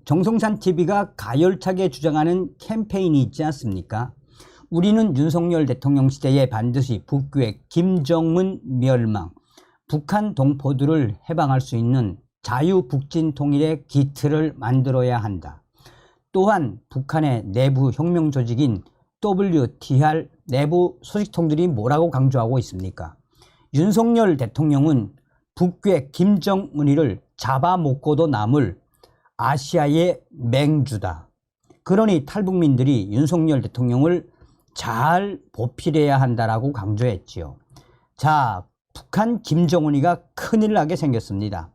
정성산 TV가 가열차게 주장하는 캠페인이 있지 않습니까? 우리는 윤석열 대통령 시대에 반드시 북괴 김정은 멸망, 북한 동포들을 해방할 수 있는 자유북진 통일의 기틀을 만들어야 한다. 또한 북한의 내부 혁명 조직인 WTR 내부 소식통들이 뭐라고 강조하고 있습니까? 윤석열 대통령은 북괴 김정은이를 잡아먹고도 남을 아시아의 맹주다. 그러니 탈북민들이 윤석열 대통령을 잘 보필해야 한다라고 강조했지요. 자, 북한 김정은이가 큰일 나게 생겼습니다.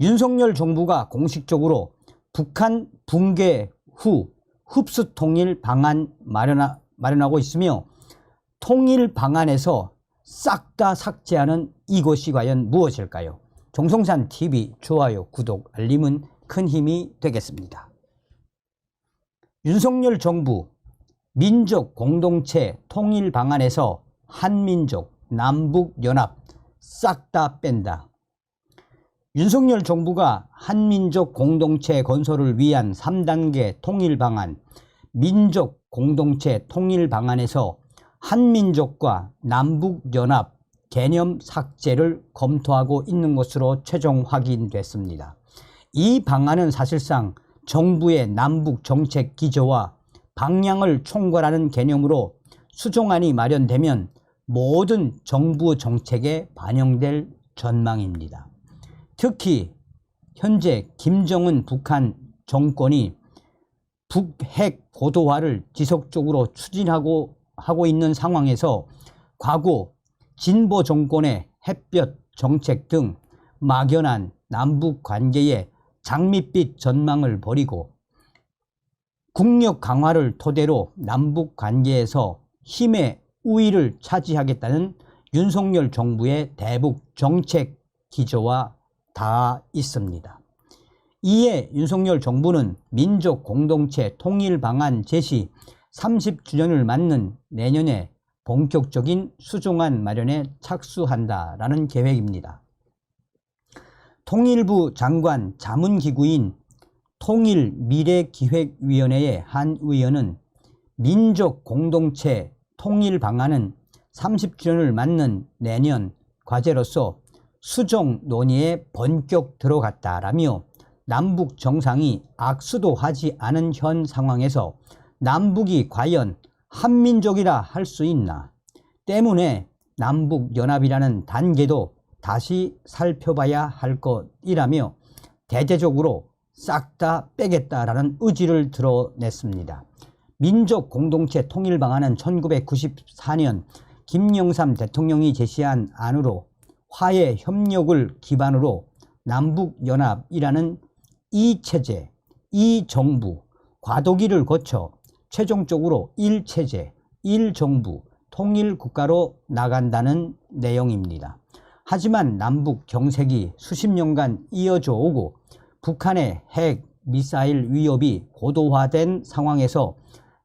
윤석열 정부가 공식적으로 북한 붕괴 후 흡수 통일 방안 마련하고 있으며, 통일 방안에서 싹 다 삭제하는 이것이 과연 무엇일까요? 정성산 TV 좋아요, 구독, 알림은 큰 힘이 되겠습니다. 윤석열 정부 민족 공동체 통일 방안에서 한민족, 남북연합 싹 다 뺀다. 윤석열 정부가 한민족 공동체 건설을 위한 3단계 통일 방안, 민족 공동체 통일 방안에서 한민족과 남북연합 개념 삭제를 검토하고 있는 것으로 최종 확인됐습니다. 이 방안은 사실상 정부의 남북 정책 기조와 방향을 총괄하는 개념으로 수정안이 마련되면 모든 정부 정책에 반영될 전망입니다. 특히 현재 김정은 북한 정권이 북핵 고도화를 지속적으로 추진하고 있는 상황에서 과거 진보 정권의 햇볕 정책 등 막연한 남북 관계에 장밋빛 전망을 버리고 국력 강화를 토대로 남북 관계에서 힘의 우위를 차지하겠다는 윤석열 정부의 대북 정책 기조와 닿아 있습니다. 이에 윤석열 정부는 민족 공동체 통일 방안 제시 30주년을 맞는 내년에 본격적인 수정안 마련에 착수한다라는 계획입니다. 통일부 장관 자문기구인 통일미래기획위원회의 한 의원은 민족 공동체 통일 방안은 30주년을 맞는 내년 과제로서 수정 논의에 본격 들어갔다라며, 남북 정상이 악수도 하지 않은 현 상황에서 남북이 과연 한민족이라 할 수 있나 때문에 남북연합이라는 단계도 다시 살펴봐야 할 것이라며 대대적으로 싹 다 빼겠다라는 의지를 드러냈습니다. 민족 공동체 통일 방안은 1994년 김영삼 대통령이 제시한 안으로 화해 협력을 기반으로 남북연합이라는 이체제, 이정부, 과도기를 거쳐 최종적으로 1체제, 1정부, 통일국가로 나간다는 내용입니다. 하지만 남북 경색이 수십 년간 이어져 오고 북한의 핵, 미사일 위협이 고도화된 상황에서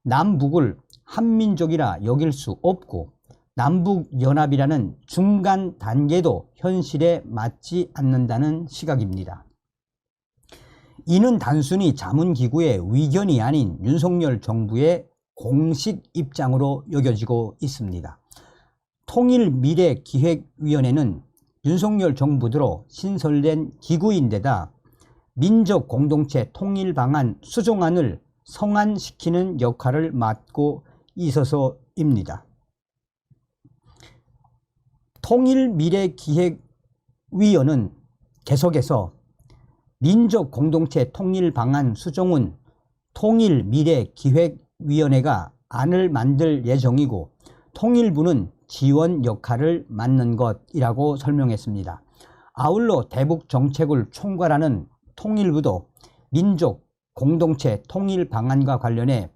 남북을 한민족이라 여길 수 없고 남북연합이라는 중간 단계도 현실에 맞지 않는다는 시각입니다. 이는 단순히 자문기구의 의견이 아닌 윤석열 정부의 공식 입장으로 여겨지고 있습니다. 통일미래기획위원회는 윤석열 정부 들어 신설된 기구인데다 민족 공동체 통일 방안 수정안을 성안시키는 역할을 맡고 있어서입니다. 통일미래기획위원은 계속해서 민족 공동체 통일 방안 수정은 통일미래기획위원회가 안을 만들 예정이고 통일부는 지원 역할을 맡는 것이라고 설명했습니다. 아울러 대북 정책을 총괄하는 통일부도 민족 공동체 통일 방안과 관련해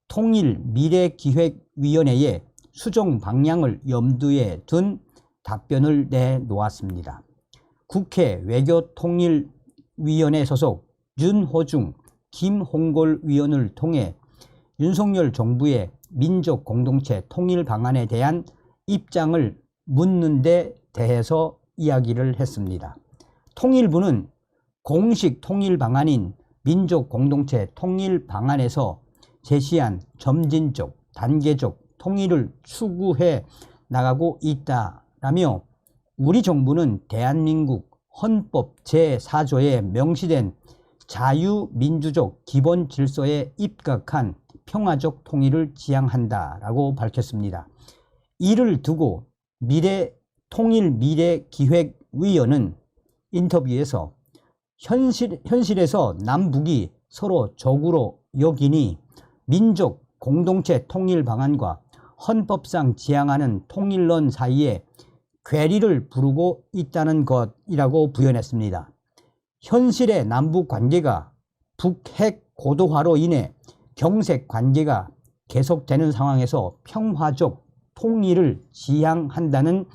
통일미래기획위원회의 수정 방향을 염두에 둔 답변을 내놓았습니다. 국회 외교통일위원회 소속 윤호중, 김홍골 위원을 통해 윤석열 정부의 민족 공동체 통일 방안에 대한 입장을 묻는 데 대해서 이야기를 했습니다. 통일부는 공식 통일 방안인 민족 공동체 통일 방안에서 제시한 점진적, 단계적 통일을 추구해 나가고 있다라며 우리 정부는 대한민국 헌법 제4조에 명시된 자유민주적 기본 질서에 입각한 평화적 통일을 지향한다라고 밝혔습니다. 이를 두고 통일미래기획위원은 인터뷰에서 현실에서 남북이 서로 적으로 여기니 민족 공동체 통일 방안과 헌법상 지향하는 통일론 사이에 괴리를 부르고 있다는 것이라고 부연했습니다. 현실의 남북 관계가 북핵 고도화로 인해 경색 관계가 계속되는 상황에서 평화적 통일을 지향한다는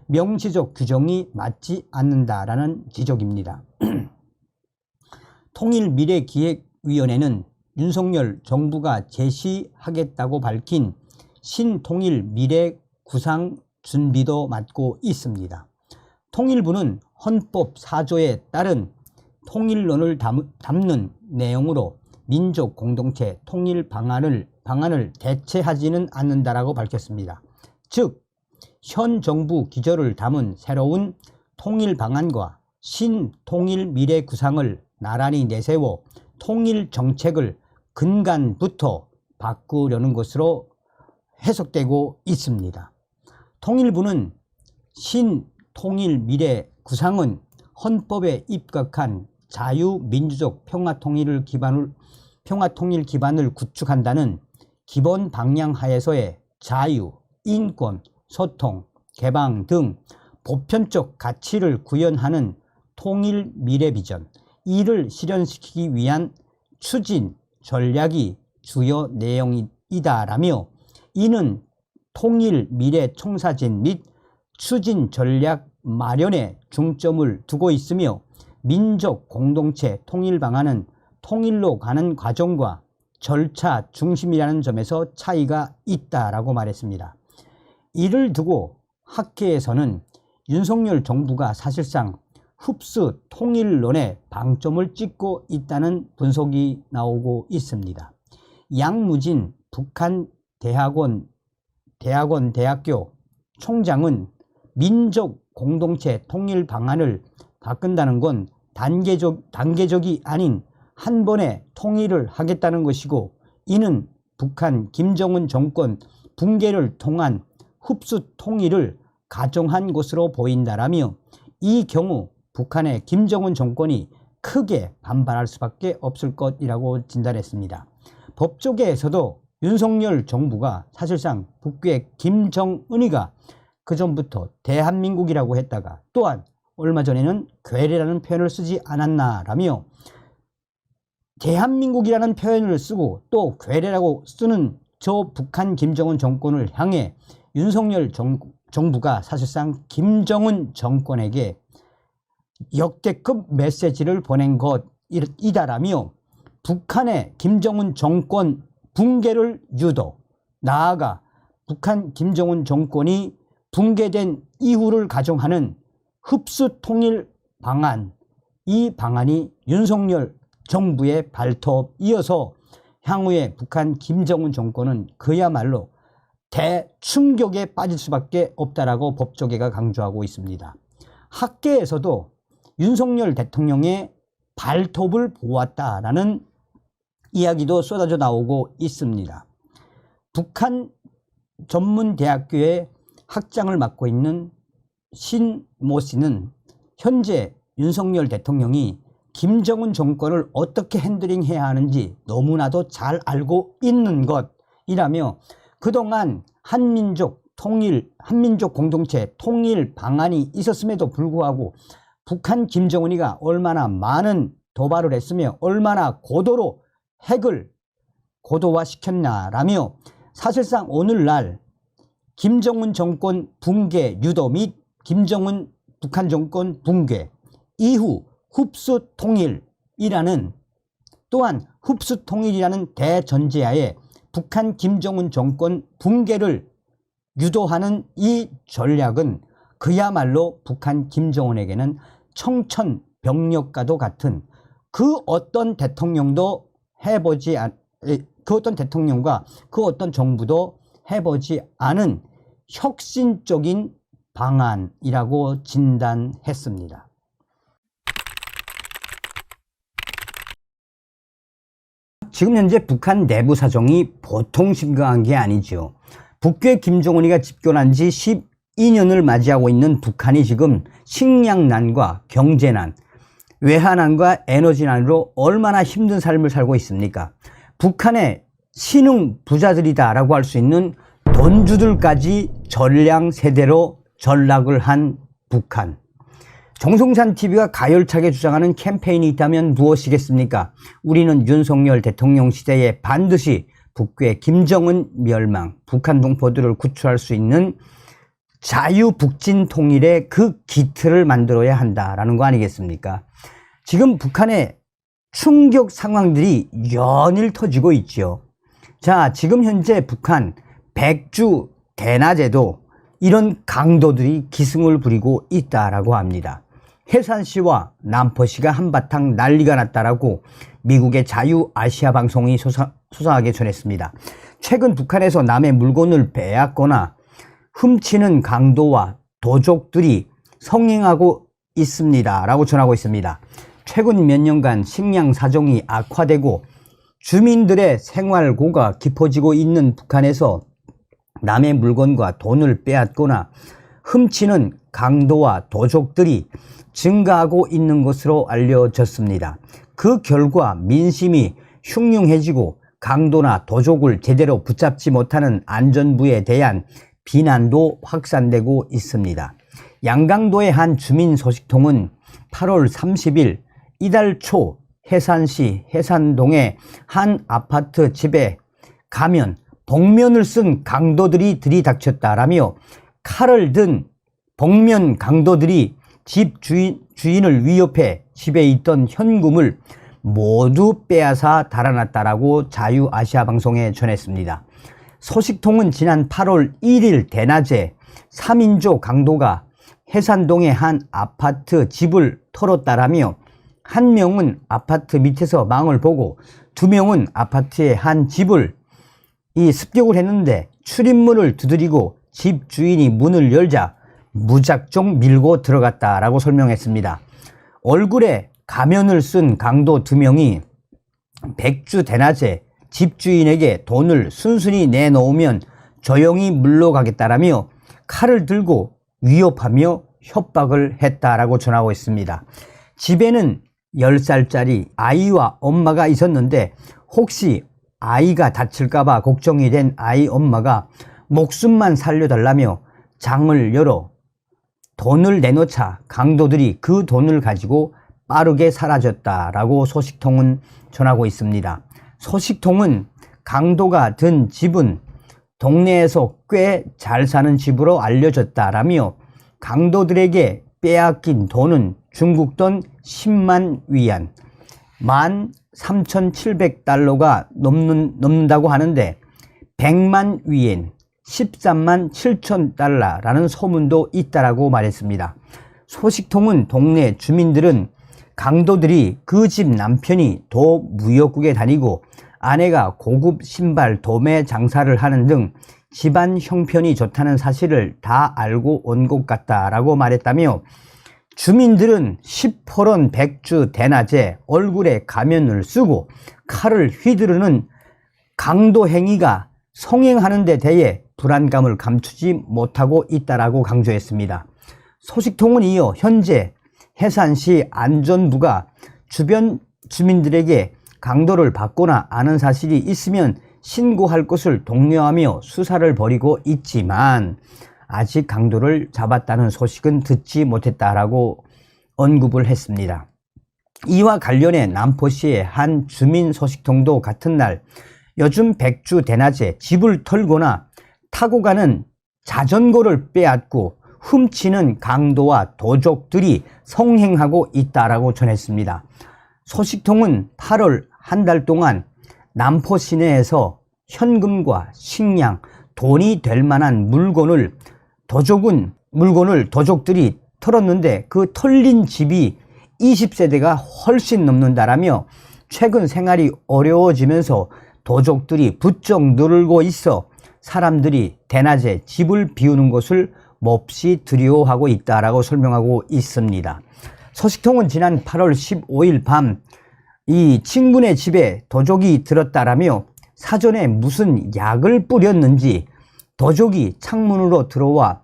명시적 규정이 맞지 않는다라는 지적입니다. 통일미래기획위원회는 윤석열 정부가 제시하겠다고 밝힌 신통일 미래 구상 준비도 맡고 있습니다. 통일부는 헌법 4조에 따른 통일론을 담는 내용으로 민족 공동체 통일 방안을 대체하지는 않는다라고 밝혔습니다. 즉, 현 정부 기조를 담은 새로운 통일 방안과 신통일 미래 구상을 나란히 내세워 통일 정책을 근간부터 바꾸려는 것으로 해석되고 있습니다. 통일부는 신통일 미래 구상은 헌법에 입각한 자유민주적 평화통일 기반을 구축한다는 기본 방향 하에서의 자유, 인권, 소통, 개방 등 보편적 가치를 구현하는 통일 미래 비전, 이를 실현시키기 위한 추진 전략이 주요 내용이다라며 이는 통일 미래 청사진 및 추진 전략 마련에 중점을 두고 있으며 민족 공동체 통일 방안은 통일로 가는 과정과 절차 중심이라는 점에서 차이가 있다라고 말했습니다. 이를 두고 학계에서는 윤석열 정부가 사실상 흡수 통일론에 방점을 찍고 있다는 분석이 나오고 있습니다. 양무진 북한 대학교 총장은 민족 공동체 통일 방안을 바꾼다는 건 단계적이 아닌 한 번에 통일을 하겠다는 것이고 이는 북한 김정은 정권 붕괴를 통한 흡수 통일을 가정한 것으로 보인다라며 이 경우 북한의 김정은 정권이 크게 반발할 수밖에 없을 것이라고 진단했습니다. 법조계에서도 윤석열 정부가 사실상 북괴 김정은이가 그전부터 대한민국이라고 했다가 또한 얼마 전에는 괴뢰라는 표현을 쓰지 않았나라며 대한민국이라는 표현을 쓰고 또 괴뢰라고 쓰는 저 북한 김정은 정권을 향해 윤석열 정부가 사실상 김정은 정권에게 역대급 메시지를 보낸 것이다라며 북한의 김정은 정권 붕괴를 유도, 나아가 북한 김정은 정권이 붕괴된 이후를 가정하는 흡수 통일 방안, 이 방안이 윤석열 정부의 발톱이어서 향후에 북한 김정은 정권은 그야말로 대충격에 빠질 수밖에 없다라고 법조계가 강조하고 있습니다. 학계에서도 윤석열 대통령의 발톱을 보았다라는 이야기도 쏟아져 나오고 있습니다. 북한 전문대학교의 학장을 맡고 있는 신모 씨는 현재 윤석열 대통령이 김정은 정권을 어떻게 핸들링해야 하는지 너무나도 잘 알고 있는 것이라며 그동안 한민족 공동체 통일 방안이 있었음에도 불구하고 북한 김정은이가 얼마나 많은 도발을 했으며 얼마나 고도로 핵을 고도화시켰나라며 사실상 오늘날 김정은 정권 붕괴 유도 및 김정은 북한 정권 붕괴 이후 흡수 통일이라는 또한 흡수 통일이라는 대전제하에 북한 김정은 정권 붕괴를 유도하는 이 전략은 그야말로 북한 김정은에게는 청천벽력과도 같은 그 어떤 대통령도 그 어떤 대통령과 그 어떤 정부도 해보지 않은 혁신적인 방안이라고 진단했습니다. 지금 현재 북한 내부 사정이 보통 심각한 게 아니죠. 북괴 김정은이가 집권한 지 12년을 맞이하고 있는 북한이 지금 식량난과 경제난, 외환난과 에너지난으로 얼마나 힘든 삶을 살고 있습니까? 북한의 신흥 부자들이다 라고 할 수 있는 돈주들까지 전량 세대로 전락을 한 북한. 정성찬 TV가 가열차게 주장하는 캠페인이 있다면 무엇이겠습니까? 우리는 윤석열 대통령 시대에 반드시 북괴 김정은 멸망, 북한 동포들을 구출할 수 있는 자유북진 통일의 그 기틀을 만들어야 한다라는 거 아니겠습니까? 지금 북한의 충격 상황들이 연일 터지고 있죠. 자, 지금 현재 북한 백주 대낮에도 이런 강도들이 기승을 부리고 있다라고 합니다. 해산시와 남포시가 한바탕 난리가 났다라고 미국의 자유아시아 방송이 소상하게 전했습니다. 최근 북한에서 남의 물건을 빼앗거나 훔치는 강도와 도적들이 성행하고 있습니다 라고 전하고 있습니다. 최근 몇 년간 식량 사정이 악화되고 주민들의 생활고가 깊어지고 있는 북한에서 남의 물건과 돈을 빼앗거나 훔치는 강도와 도적들이 증가하고 있는 것으로 알려졌습니다. 그 결과 민심이 흉흉해지고 강도나 도적을 제대로 붙잡지 못하는 안전부에 대한 비난도 확산되고 있습니다. 양강도의 한 주민 소식통은 8월 30일 이달 초 해산시 해산동의 한 아파트 집에 가면 복면을 쓴 강도들이 들이닥쳤다라며 칼을 든 복면 강도들이 집 주인을 위협해 집에 있던 현금을 모두 빼앗아 달아났다라고 자유아시아 방송에 전했습니다. 소식통은 지난 8월 1일 대낮에 3인조 강도가 해산동의 한 아파트 집을 털었다라며 한 명은 아파트 밑에서 망을 보고 두 명은 아파트의 한 집을 습격을 했는데 출입문을 두드리고 집 주인이 문을 열자 무작정 밀고 들어갔다라고 설명했습니다. 얼굴에 가면을 쓴 강도 두 명이 백주 대낮에 집주인에게 돈을 순순히 내놓으면 조용히 물러가겠다라며 칼을 들고 위협하며 협박을 했다라고 전하고 있습니다. 집에는 10살짜리 아이와 엄마가 있었는데 혹시 아이가 다칠까봐 걱정이 된 아이 엄마가 목숨만 살려달라며 장을 열어 돈을 내놓자 강도들이 그 돈을 가지고 빠르게 사라졌다라고 소식통은 전하고 있습니다. 소식통은 강도가 든 집은 동네에서 꽤 잘 사는 집으로 알려졌다라며 강도들에게 빼앗긴 돈은 중국 돈 10만 위안, 13,700달러가 넘는다고 하는데 100만 위엔, 13만 7천 달러라는 소문도 있다라고 말했습니다. 소식통은 동네 주민들은 강도들이 그 집 남편이 도 무역국에 다니고 아내가 고급 신발 도매 장사를 하는 등 집안 형편이 좋다는 사실을 다 알고 온 것 같다라고 말했다며 주민들은 시퍼런 백주 대낮에 얼굴에 가면을 쓰고 칼을 휘두르는 강도 행위가 성행하는 데 대해 불안감을 감추지 못하고 있다라고 강조했습니다. 소식통은 이어 현재 해산시 안전부가 주변 주민들에게 강도를 받거나 아는 사실이 있으면 신고할 것을 독려하며 수사를 벌이고 있지만 아직 강도를 잡았다는 소식은 듣지 못했다라고 언급을 했습니다. 이와 관련해 남포시의 한 주민 소식통도 같은 날 요즘 백주 대낮에 집을 털거나 타고 가는 자전거를 빼앗고 훔치는 강도와 도적들이 성행하고 있다라고 전했습니다. 소식통은 8월 한 달 동안 남포 시내에서 현금과 식량, 돈이 될 만한 물건을 도적들이 털었는데 그 털린 집이 20세대가 훨씬 넘는다라며 최근 생활이 어려워지면서 도적들이 부쩍 늘고 있어 사람들이 대낮에 집을 비우는 것을 몹시 두려워하고 있다라고 설명하고 있습니다. 소식통은 지난 8월 15일 밤 이 친구네 집에 도적이 들었다라며 사전에 무슨 약을 뿌렸는지 도적이 창문으로 들어와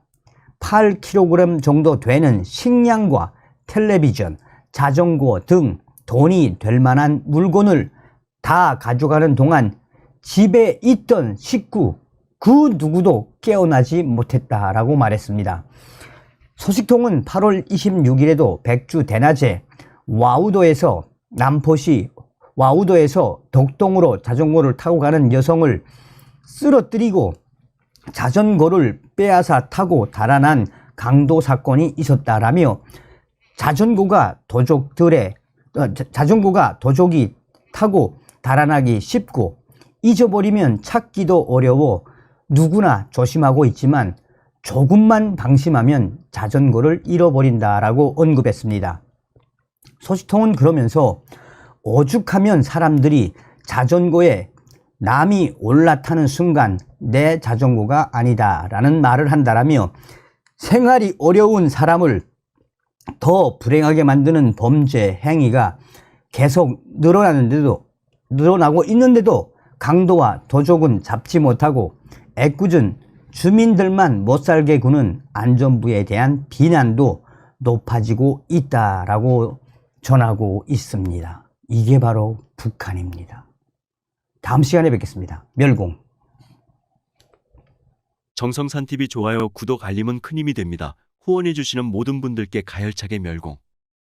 8kg 정도 되는 식량과 텔레비전, 자전거 등 돈이 될 만한 물건을 다 가져가는 동안 집에 있던 식구 그 누구도 깨어나지 못했다라고 말했습니다. 소식통은 8월 26일에도 백주 대낮에 와우도에서 남포시 와우도에서 덕동으로 자전거를 타고 가는 여성을 쓰러뜨리고 자전거를 빼앗아 타고 달아난 강도 사건이 있었다라며 자전거가 도적이 타고 달아나기 쉽고 잊어버리면 찾기도 어려워 누구나 조심하고 있지만 조금만 방심하면 자전거를 잃어버린다라고 언급했습니다. 소식통은 그러면서 오죽하면 사람들이 자전거에 남이 올라타는 순간 내 자전거가 아니다 라는 말을 한다라며 생활이 어려운 사람을 더 불행하게 만드는 범죄 행위가 계속 늘어나고 있는데도 강도와 도적은 잡지 못하고 애꿎은 주민들만 못살게 구는 안전부에 대한 비난도 높아지고 있다라고 전하고 있습니다. 이게 바로 북한입니다. 다음 시간에 뵙겠습니다. 멸공. 정성산TV 좋아요, 구독, 알림은 큰 힘이 됩니다. 후원해주시는 모든 분들께 가열차게 멸공.